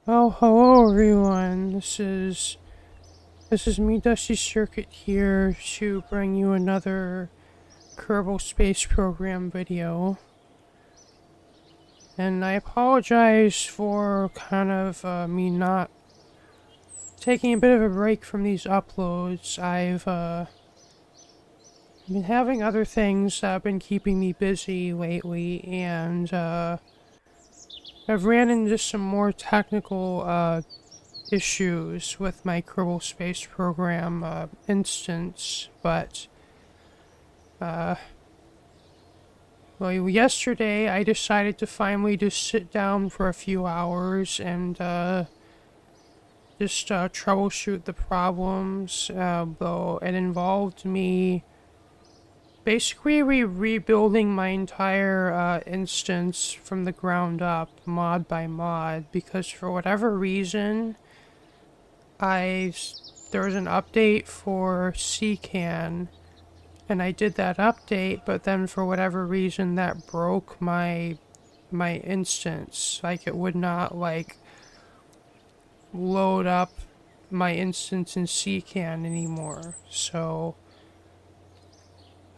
Well, hello everyone. This is me, Dusty Circuit, here to bring you another Kerbal Space Program video. And I apologize for kind of me not taking a bit of a break from these uploads. I've been having other things that have been keeping me busy lately, and I've ran into some more technical issues with my Kerbal Space Program instance, but well, yesterday I decided to finally just sit down for a few hours and just troubleshoot the problems, though it involved me basically rebuilding my entire instance from the ground up, mod by mod, because for whatever reason there was an update for Ckan, and I did that update, but then for whatever reason that broke my instance. Like, it would not load up my instance in Ckan anymore. So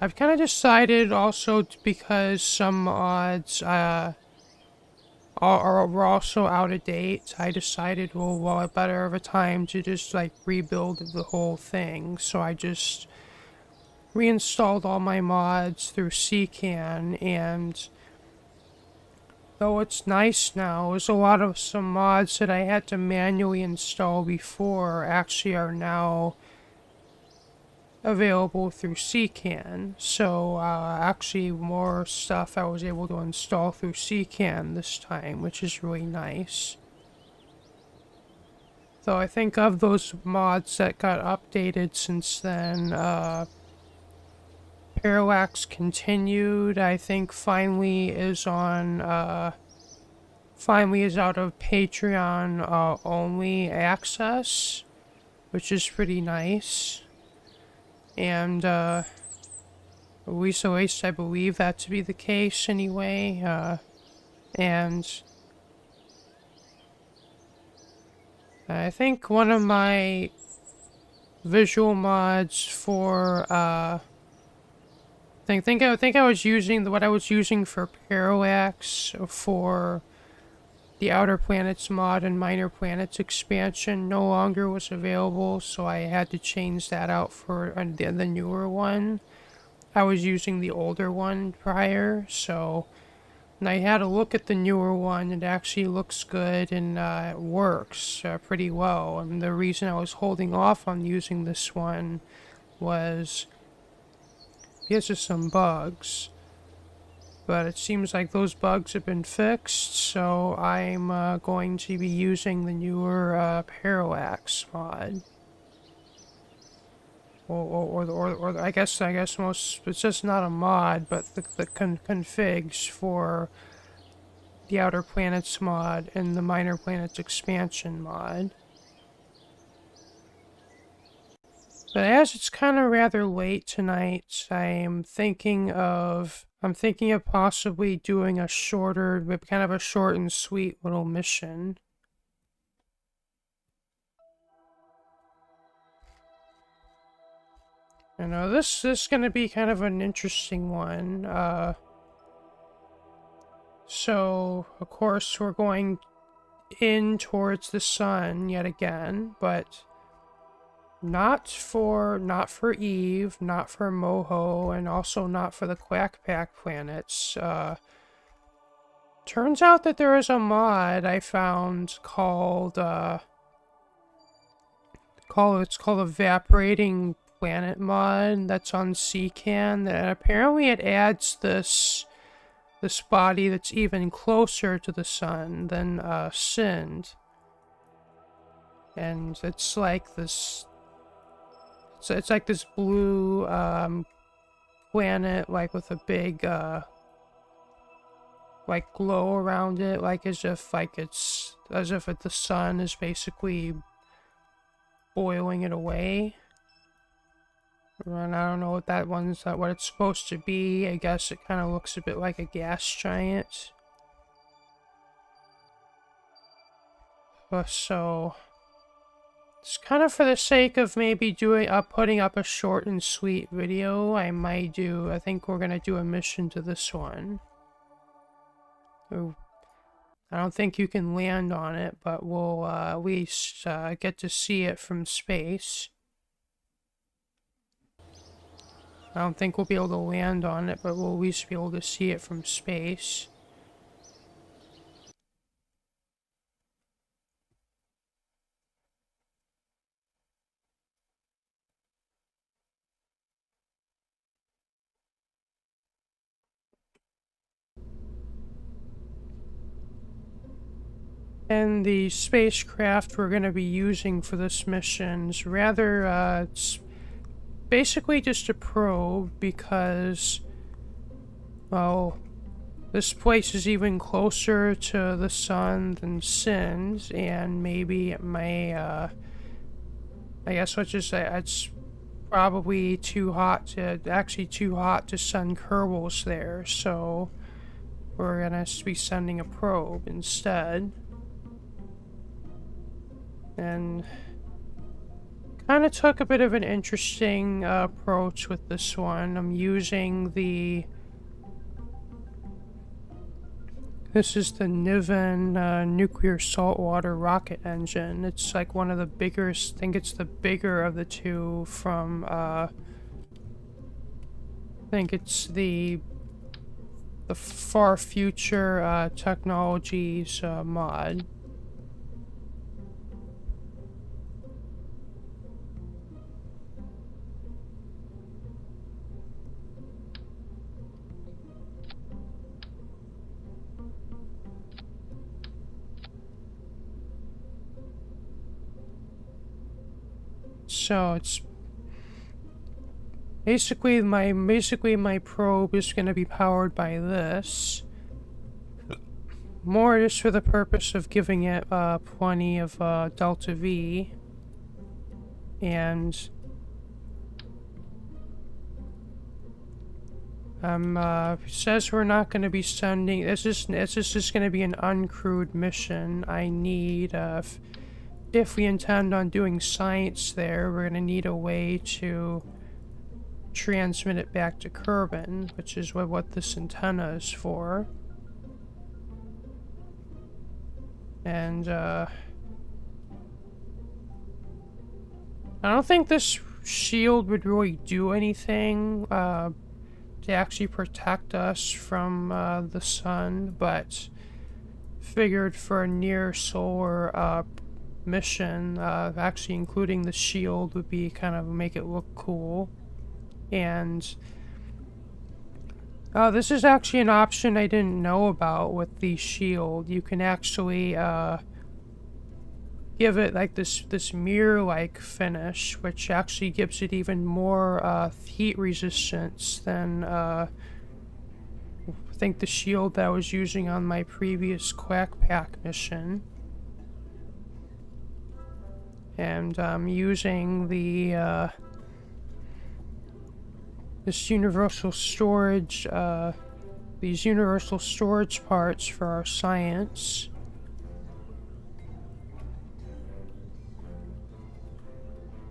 I've kind of decided also because some mods were also out of date. I decided, well, I better have a time to just rebuild the whole thing. So I just reinstalled all my mods through Ckan, and though it's nice now, there's a lot of some mods that I had to manually install before actually are now available through Ckan. So actually more stuff I was able to install through Ckan this time, which is really nice. Though I think of those mods that got updated since then, Parallax Continued, I think, finally is out of Patreon only access, which is pretty nice. And at least I believe that to be the case anyway. And I think one of my visual mods for I think I was using what I was using for Parallax for the Outer Planets mod and Minor Planets expansion no longer was available, so I had to change that out for the newer one. I was using the older one prior, so and I had a look at the newer one. It actually looks good, and it works pretty well. And the reason I was holding off on using this one was because of some bugs. But it seems like those bugs have been fixed, so I'm going to be using the newer Parallax mod. Or I guess most, it's just not a mod, but the configs for the Outer Planets mod and the Minor Planets expansion mod. But as it's kind of rather late tonight, I'm thinking of possibly doing a shorter, kind of a short and sweet little mission. You know, this is going to be kind of an interesting one. So, of course, we're going in towards the sun yet again, but not for Eve, not for Moho, and also not for the Quack Pack planets. Turns out that there is a mod I found called Evaporating Planet Mod that's on Ckan, and apparently it adds this body that's even closer to the sun than Sind. And it's like this. So it's like this blue planet, like with a big like glow around it, like as if the sun is basically boiling it away. And I don't know what that one's what it's supposed to be. I guess it kind of looks a bit like a gas giant. So it's kind of for the sake of maybe putting up a short and sweet video. I think we're gonna do a mission to this one. Ooh, I don't think you can land on it, but we'll at least get to see it from space. I don't think we'll be able to land on it, but we'll at least be able to see it from space. And the spacecraft we're going to be using for this mission is rather, it's basically just a probe because, well, this place is even closer to the sun than Sin's, and maybe it may, I guess let's just say it's probably too hot to send Kerbals there, so we're going to be sending a probe instead. And kind of took a bit of an interesting approach with this one. I'm using this is the Niven nuclear saltwater rocket engine. It's like one of the bigger, I think it's the bigger of the two from, I think it's the Far Future Technologies mod. So it's basically my probe is going to be powered by this, more just for the purpose of giving it plenty of delta V, and says we're not going to be sending. It's just going to be an uncrewed mission. I need if we intend on doing science there, we're going to need a way to transmit it back to Kerbin, which is what this antenna is for. And I don't think this shield would really do anything to actually protect us from the sun, but figured for a near solar mission, actually including the shield would be kind of make it look cool. And this is actually an option I didn't know about with the shield. You can actually give it like this mirror-like finish, which actually gives it even more heat resistance than I think the shield that I was using on my previous Quack Pack mission. And I'm using the this universal storage, these universal storage parts for our science.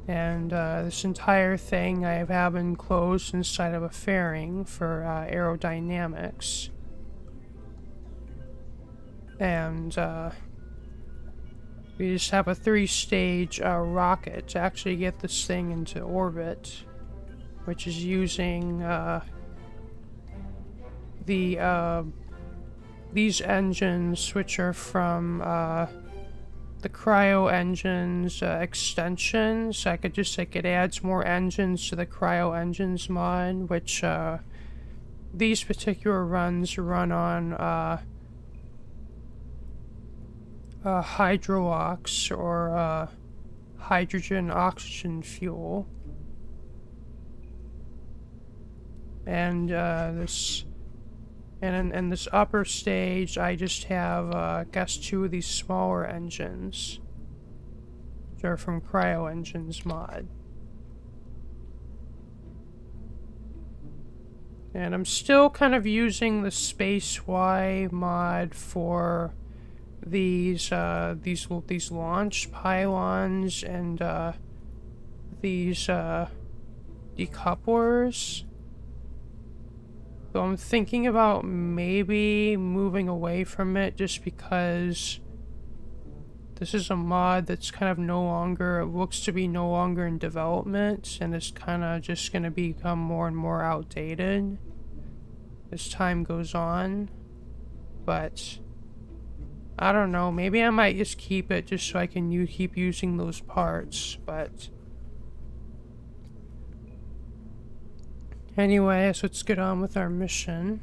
And this entire thing I have enclosed inside of a fairing for aerodynamics. And we just have a 3-stage rocket to actually get this thing into orbit, which is using these engines, which are from the cryo engines extensions. It adds more engines to the cryo engines mod, which these particular runs run on hydrox or hydrogen oxygen fuel. And this in this upper stage I just have I guess 2 of these smaller engines, which are from cryo engines mod. And I'm still kind of using the Space Y mod for these launch pylons and these decouplers. So I'm thinking about maybe moving away from it just because this is a mod that's kind of no longer, it looks to be no longer in development, and it's kind of just going to become more and more outdated as time goes on. But I don't know, maybe I might just keep it just so I can keep using those parts, but anyway, so let's get on with our mission.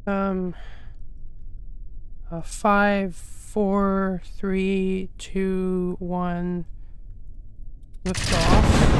Um, 5, 4, 3, 2, 1, lift off.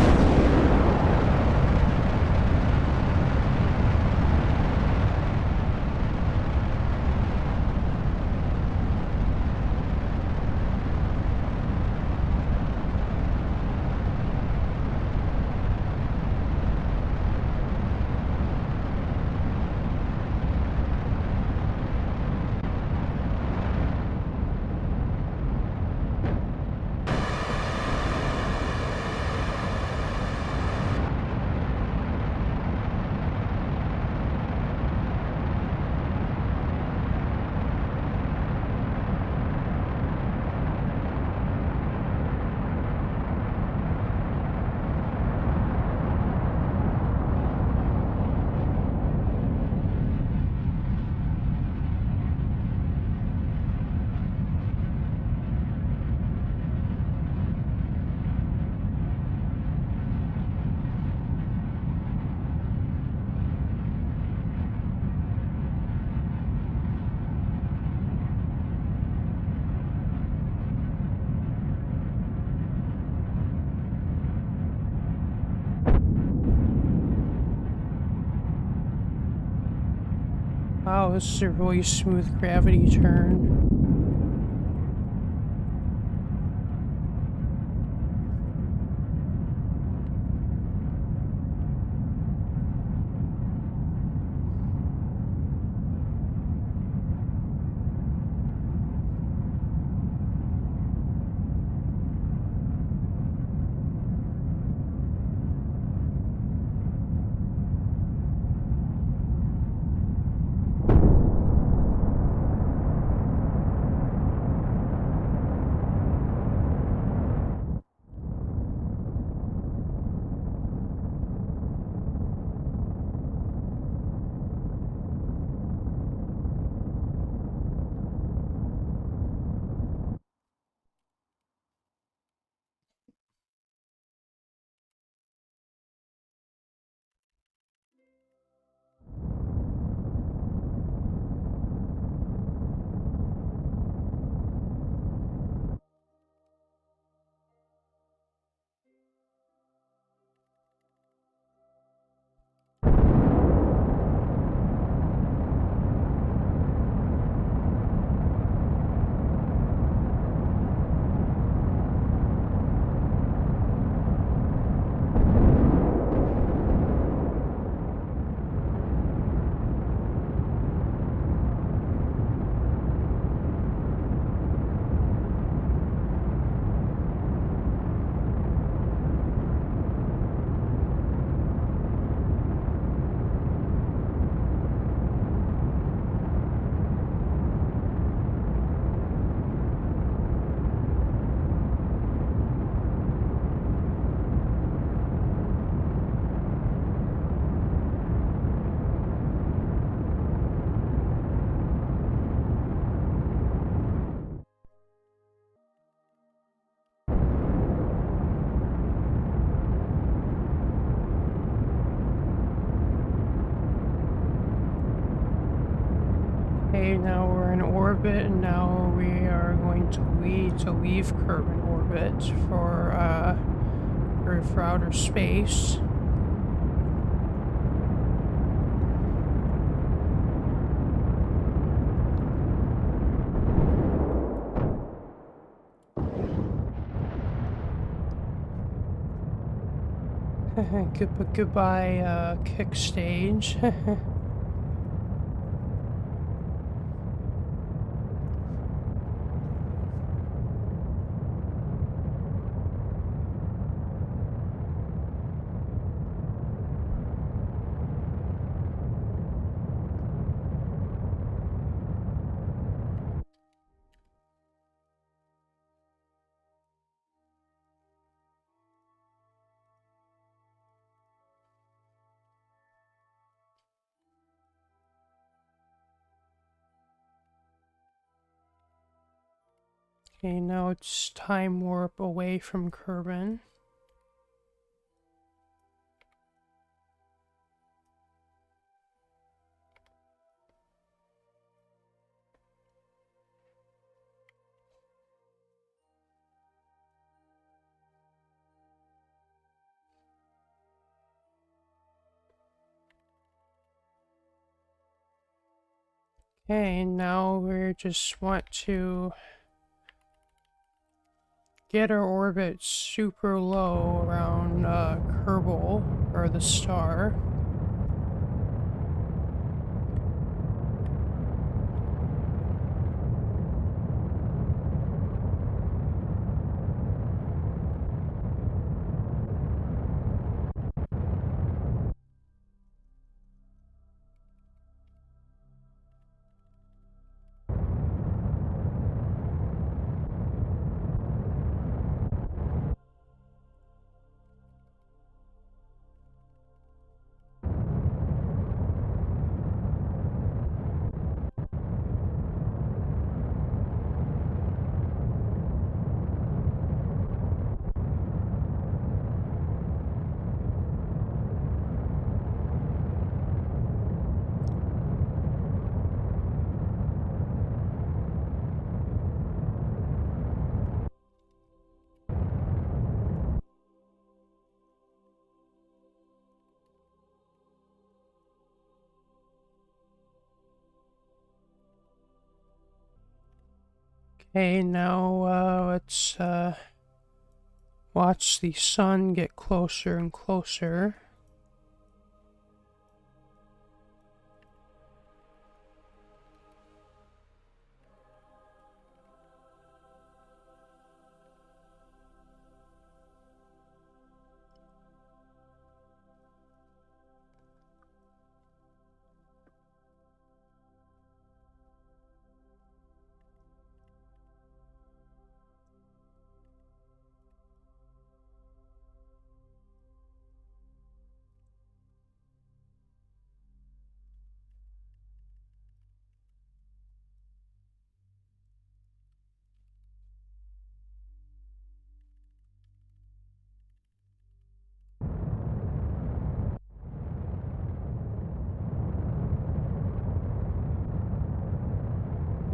Wow, this is a really smooth gravity turn. Okay, now we're in orbit, and now we are going to leave Kerbin orbit for outer space. Goodbye, kick stage. Okay, now it's time warp away from Kerbin. Okay, now we just want to get our orbit super low around Kerbal, or the star. Okay, now let's watch the sun get closer and closer.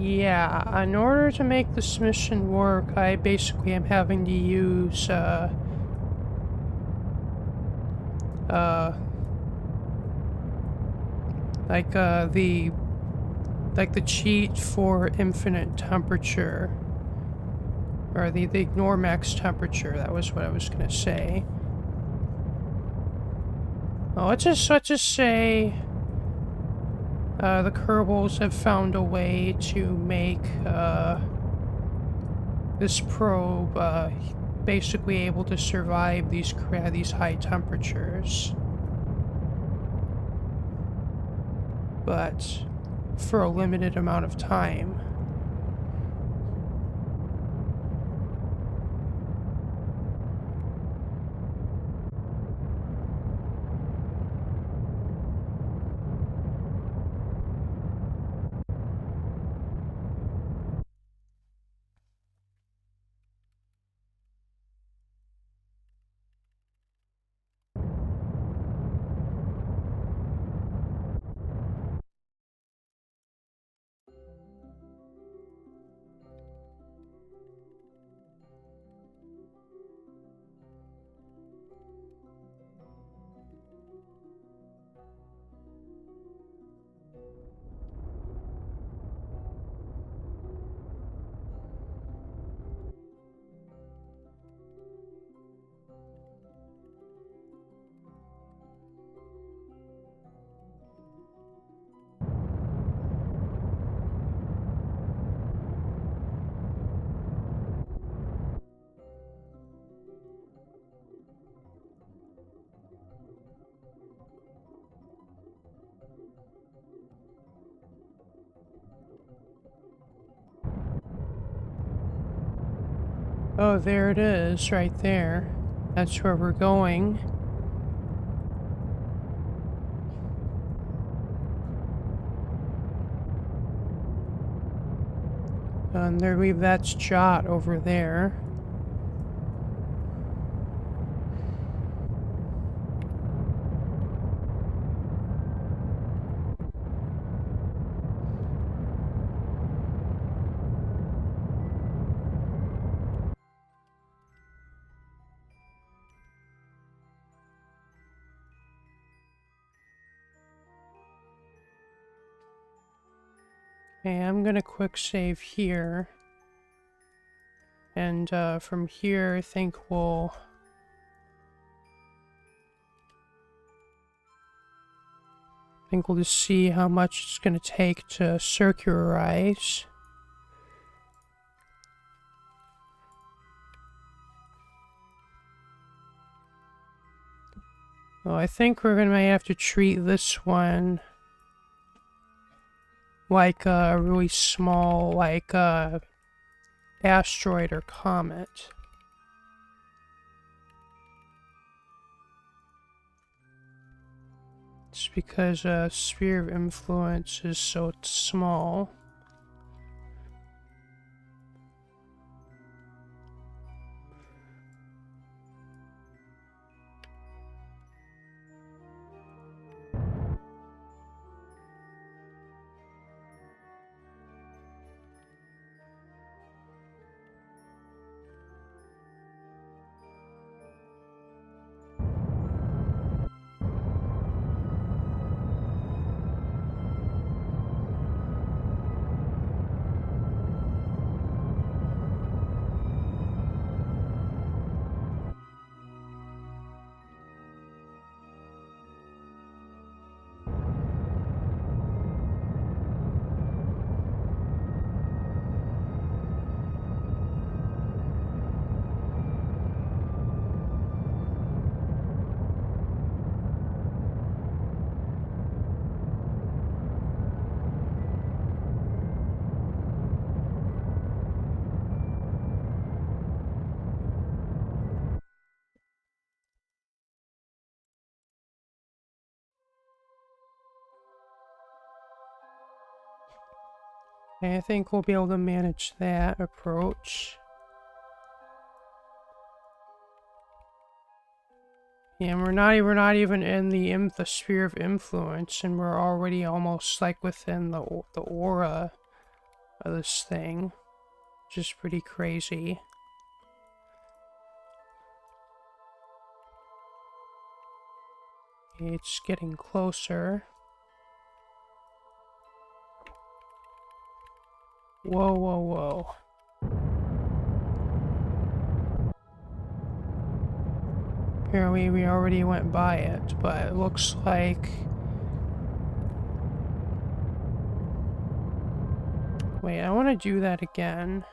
Yeah, in order to make this mission work, I basically am having to use, uh, like, the cheat for infinite temperature, or the ignore max temperature, that was what I was gonna say. Well, let's just say, the Kerbals have found a way to make, this probe, basically able to survive these high temperatures. But for a limited amount of time. Oh, there it is, right there. That's where we're going. And there that's Jot over there. Okay, I'm gonna quick save here. And from here, I think we'll just see how much it's gonna take to circularize. Well, I think we're gonna have to treat this one like a really small, like asteroid or comet. It's because sphere of influence is so small. And I think we'll be able to manage that approach. Yeah, and we're not even in the sphere of influence, and we're already almost like within the aura of this thing, which is pretty crazy. It's getting closer. Whoa, whoa, whoa. Apparently we already went by it, but it looks like... Wait, I want to do that again.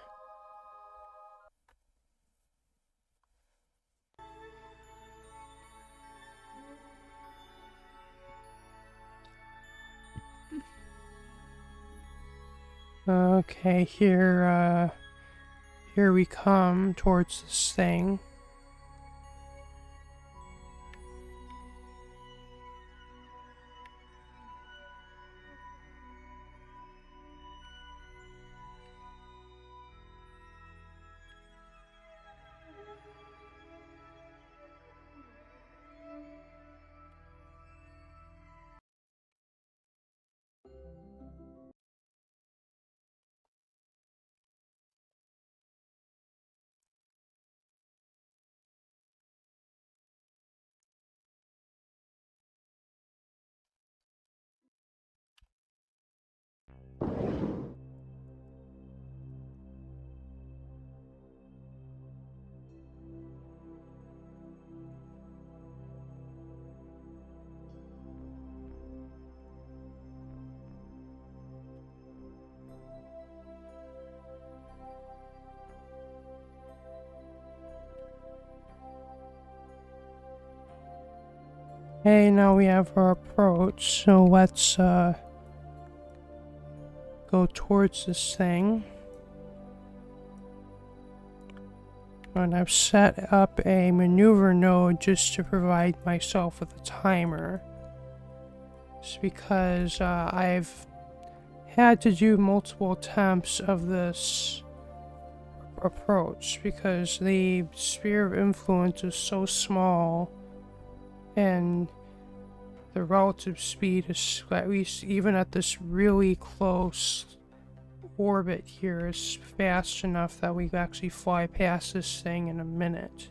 Okay, here we come towards this thing. Okay, now we have our approach, so let's go towards this thing. And I've set up a maneuver node just to provide myself with a timer. It's because I've had to do multiple attempts of this approach because the sphere of influence is so small and the relative speed is, at least even at this really close orbit here, is fast enough that we can actually fly past this thing in a minute.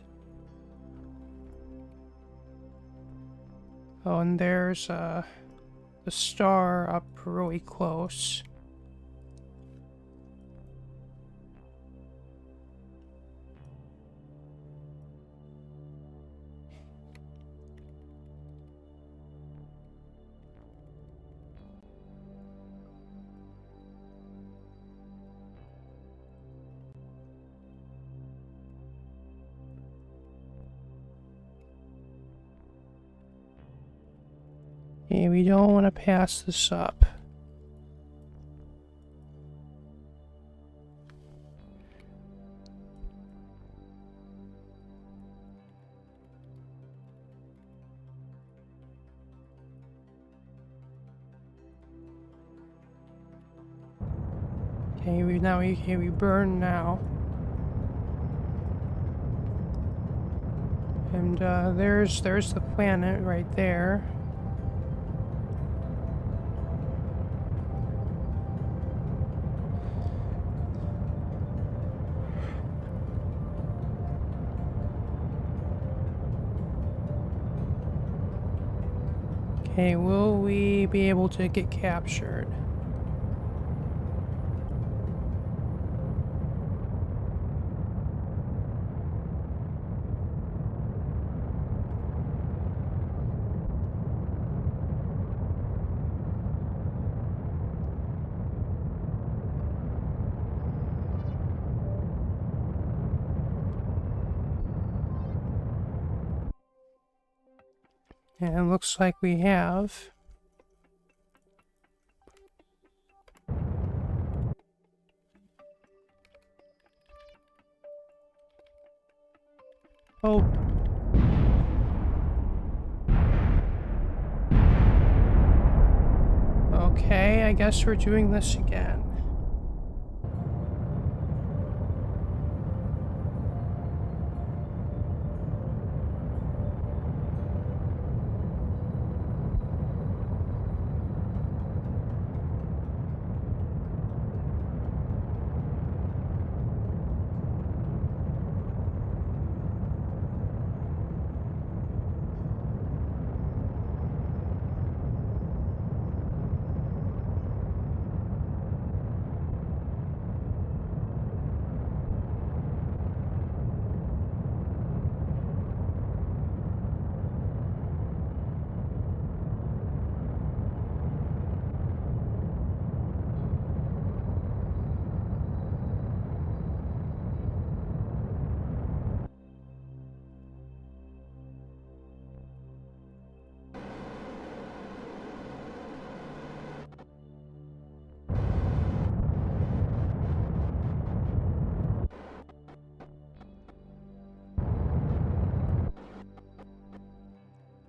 Oh, and there's the star up really close. Okay, we don't want to pass this up. Okay, we burn now. And there's the planet right there. Okay, will we be able to get captured? And it looks like we have. Oh. Okay, I guess we're doing this again.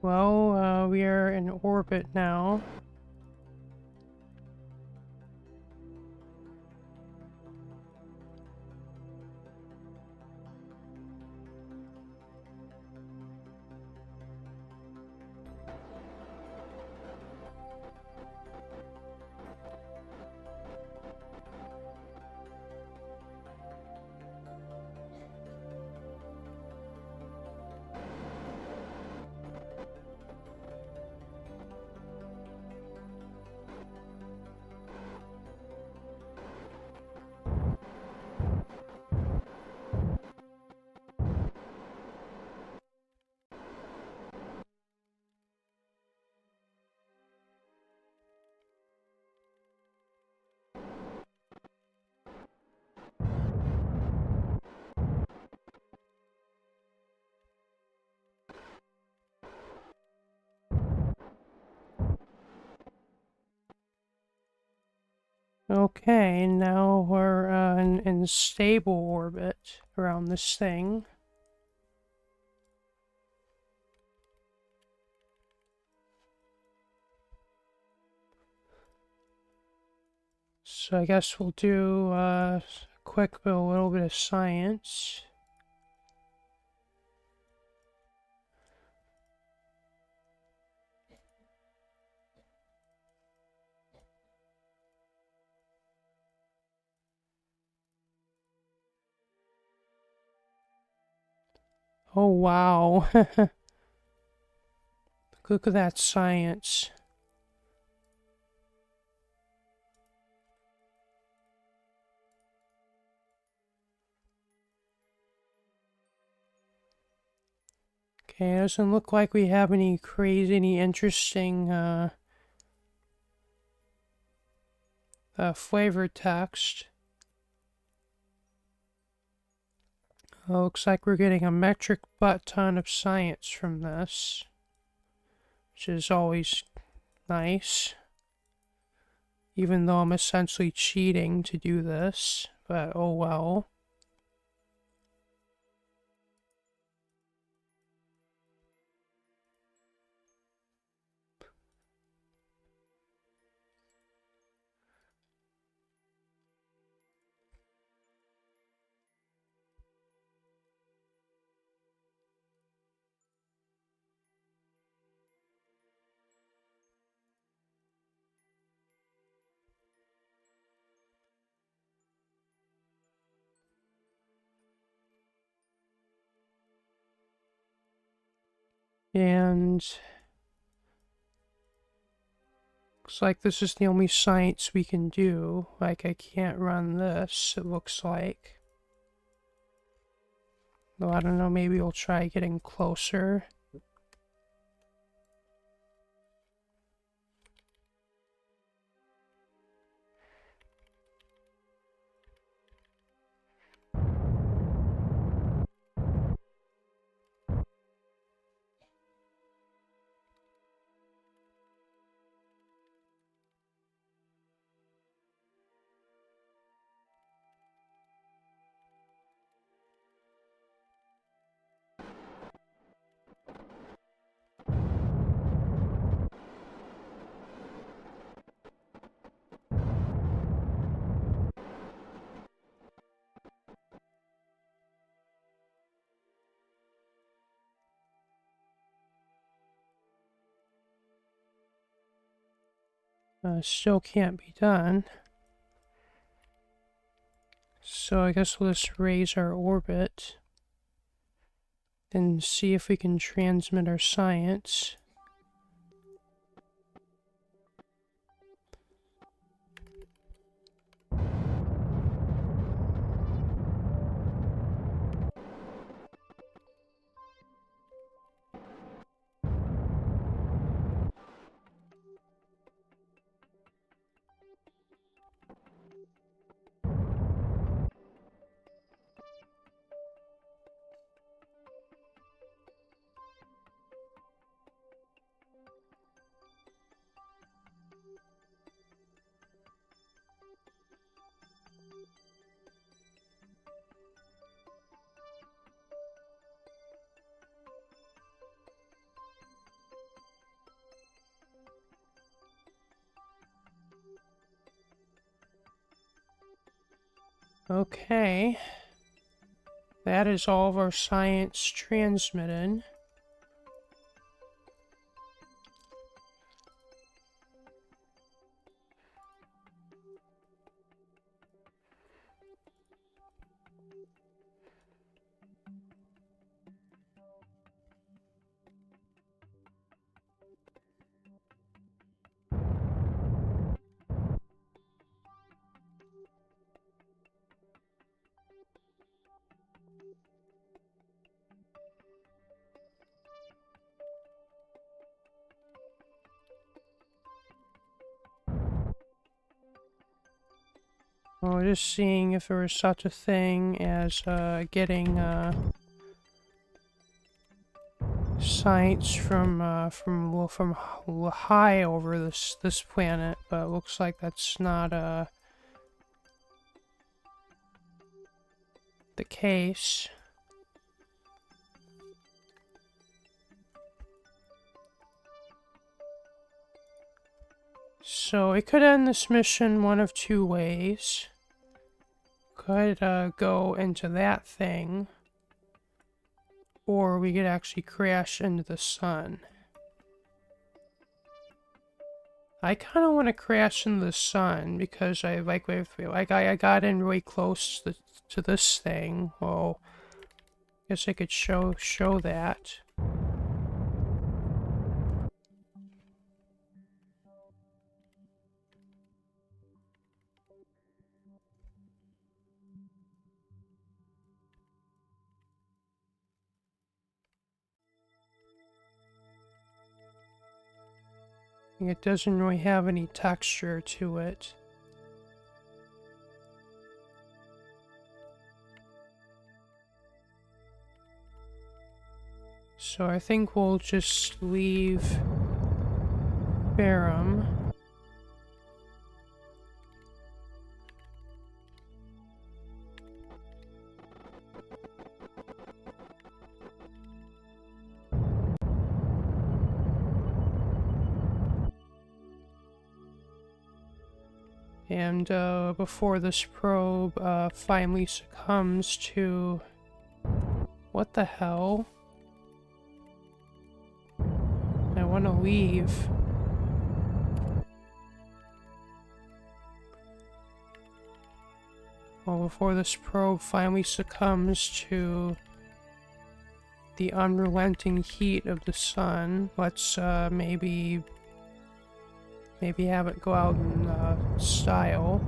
Well, we are in orbit now. Okay, now we're in stable orbit around this thing. So I guess we'll do a little bit of science. Oh wow, look at that science. Okay, it doesn't look like we have any interesting flavor text. Looks like we're getting a metric butt ton of science from this, which is always nice. Even though I'm essentially cheating to do this, but oh well. And looks like this is the only science we can do. Like, I can't run this, it looks like. Though I don't know, maybe we'll try getting closer. Still can't be done. So I guess we'll just raise our orbit and see if we can transmit our science. Okay. That is all of our science transmitted. We're just seeing if there was such a thing as getting science from high over this planet, but it looks like that's not the case. So we could end this mission one of two ways. Could go into that thing, or we could actually crash into the sun. I kind of want to crash into the sun because I got in really close to this thing. Well, guess I could show that. It doesn't really have any texture to it. So I think we'll just leave Ferum. And before this probe finally succumbs to... What the hell? I want to leave. Well, before this probe finally succumbs to the unrelenting heat of the sun, let's maybe have it go out in style.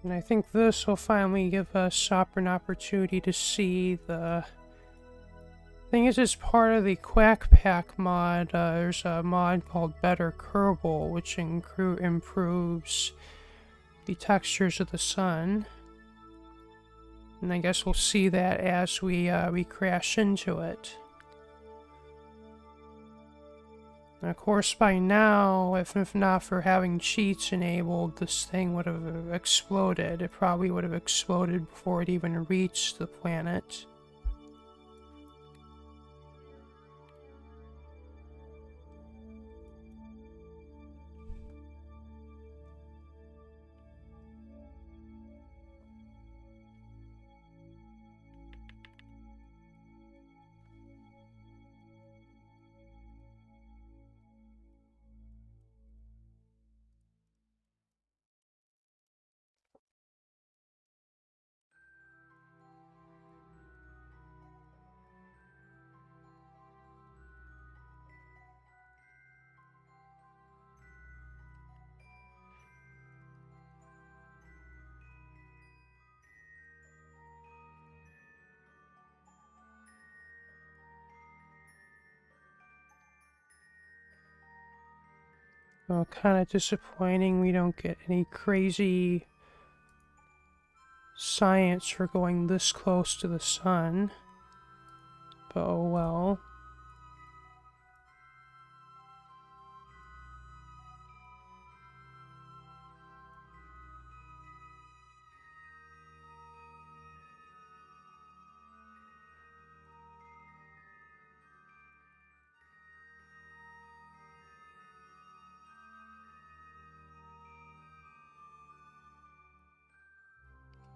And I think this will finally give us an opportunity to see the... thing is, as part of the Quack Pack mod, there's a mod called Better Kerbal, which improves the textures of the sun. And I guess we'll see that as we crash into it. And of course, by now, if not for having cheats enabled, this thing would have exploded. It probably would have exploded before it even reached the planet. Well, kind of disappointing we don't get any crazy science for going this close to the sun. But oh well.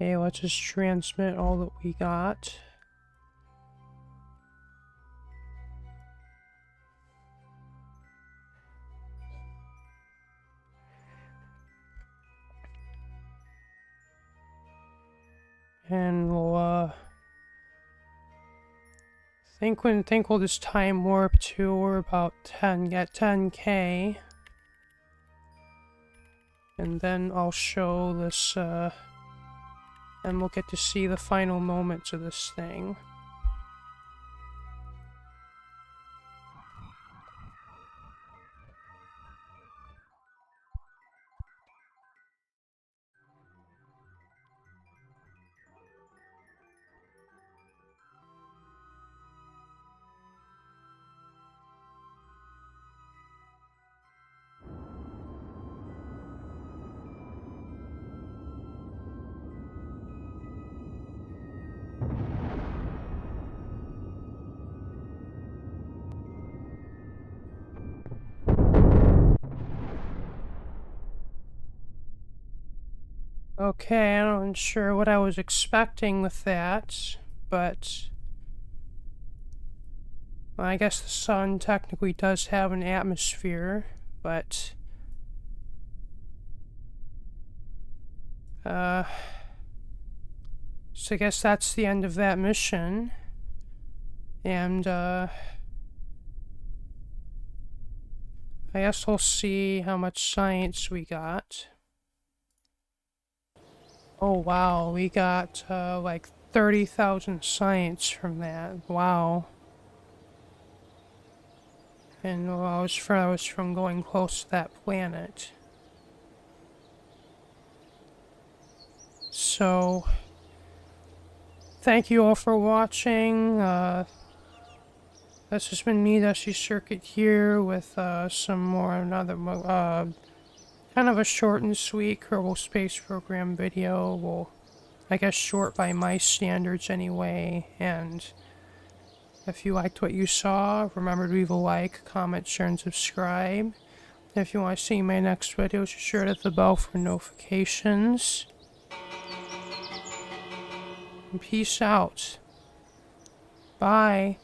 Okay, let's just transmit all that we got. And we'll think we'll just time warp to we're about 10K. And then I'll show this, and we'll get to see the final moments of this thing. Okay, I'm not sure what I was expecting with that, but well, I guess the sun technically does have an atmosphere, but so I guess that's the end of that mission, and I guess we'll see how much science we got. Oh wow, we got like 30,000 science from that. Wow. And well, I was from going close to that planet. So, thank you all for watching. This has been me, Dusty Circuit, here with another kind of a short and sweet Kerbal Space Program video. Well, I guess short by my standards anyway, and if you liked what you saw, remember to leave a like, comment, share, and subscribe. If you want to see my next videos, be sure to hit the bell for notifications. And peace out. Bye.